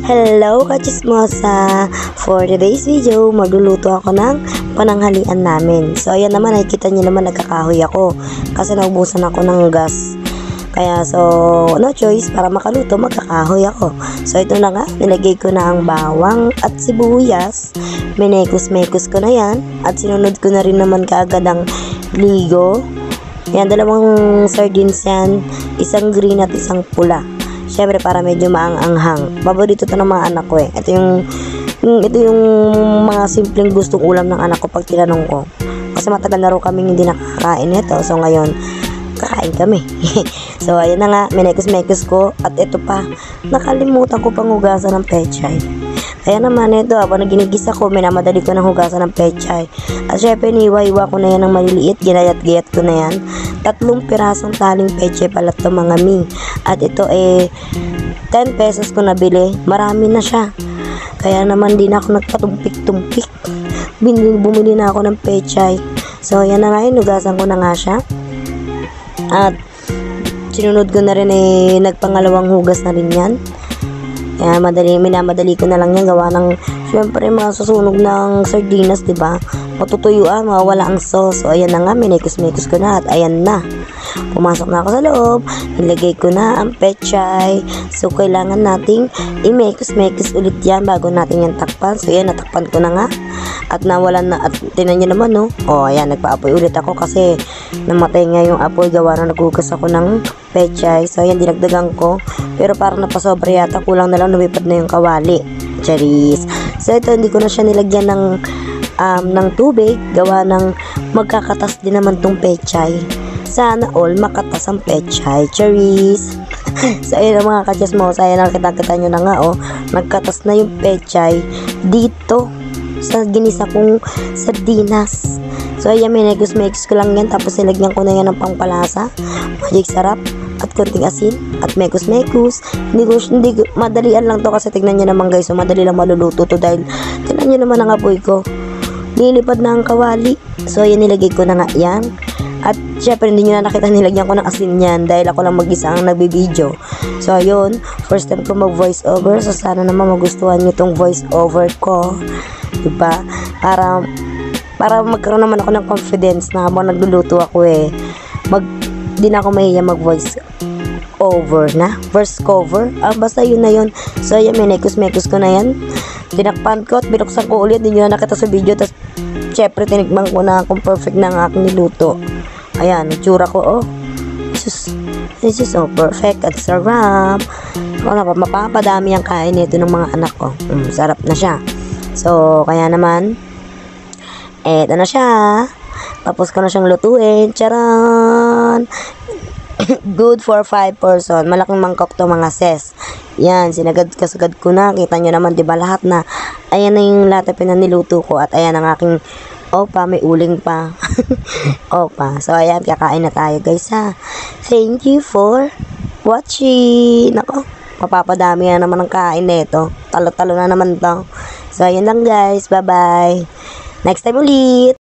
Hello kachismosa! For today's video, magluluto ako ng pananghalian namin. So ayan naman, nakikita nyo naman nagkakahoy ako kasi naubusan ako ng gas. Kaya no choice, para makaluto magkakahoy ako. So ito na nga, nilagay ko na ang bawang at sibuyas. Minekos-mekos ko na yan at sinunod ko na rin naman kaagad ang ligo. Yan, dalawang sardines yan, isang green at isang pula. Siyempre para medyo maang-anghang. Paborito to ng mga anak ko eh. Ito yung mga simpleng gustong ulam ng anak ko pag tinanong ko. Kasi matagal na rin kaming hindi nakakain nito. So ngayon, kakain kami. So ayun na nga, minekos-mekos ko. At ito pa, nakalimutan ko pang hugasan ng pechay. Kaya naman ito, habang ginigisa ko, minamadali ko ng hugasan ng pechay. At syempre, niwa-iwa ko na yan ng maliliit, ginayat-gayat ko na yan. 3 pirasong taling pechay pala ito mga mi. At ito 10 pesos ko nabili, marami na siya. Kaya naman din ako nagpatumpik-tumpik. Bumili na ako ng pechay. So yan na nga, hugasan ko na nga siya. At sinunod ko na rin nagpangalawang hugas na rin yan. Kaya minamadali ko na lang yan, gawa ng syempre mga susunog ng sardinas, diba? Matutuyuan, mawawala ang sauce. So ayan na nga, minekos-mekos ko na at ayan na. Pumasok na ako sa loob, nilagay ko na ang pechay. So kailangan nating i-mekos-mekos ulit yan bago natin yan takpan. So ayan, natakpan ko na nga. At nawalan na, at tinan nyo naman, no? O ayan, nagpa-apoy ulit ako kasi namatay nga yung apoy, gawa na naghugas ako ng pechay. So ayan, dinagdagan ko. Pero parang napasobra yata, kulang na lang, lumipad na yung kawali. Charis. So ito, hindi ko na siya nilagyan ng tubig, gawa ng magkakatas din naman tong pechay. Sana all makatas ang pechay. Charis. So ayun mga kachismosa, ayan, nakita nyo na nga, nagkatas na yung pechay dito sa ginisa kong sardinas. So ayan, minekos-mekos ko lang yan, tapos nilagyan ko na yan ng pangpalasa, magic sarap at konting asin at mekos-mekos. Hindi madalian lang to kasi tignan nyo naman guys, so madali lang maluluto to dahil tignan nyo naman ang apoy ko, lilipad na ang kawali. So ayan, nilagay ko na nga yan. At syempre hindi nyo na nakita, nilagyan ko ng asin yan dahil ako lang mag-isa ang nagbibideo. So ayun, first time ko mag voice over, so sana naman magustuhan nyo tong voice over ko, diba? Para magkaroon naman ako ng confidence na habang nagluluto ako di na ako mahiya mag voice over na, verse cover, basta yun na yun. So ayan, minekos-mekos ko na yan, tinakpan ko at binuksan ko ulit. Hindi nyo na nakita sa video. Tapos syempre tinikman ko na kung perfect na ang aking niluto. Ayan, itsura ko, this is so perfect at sarap. Mapapadami ang kain nito ng mga anak ko. Sarap na siya. So kaya naman, eto na siya. Tapos ko na siyang lutuin. Charan! Good for 5 person. Malaking mangkok to mga sis. Yan, sinagad-kasagad ko na. Kita nyo naman, diba, lahat na. Ayan na yung lahat na pinaniluto ko. At ayan ang aking opa, may uling pa. Opa. So ayan, kakain na tayo guys ha. Thank you for watching. Nako, mapapadami na naman ang kain nito. Talo-talo na naman to. So ayan lang guys. Bye-bye. Next time ulit.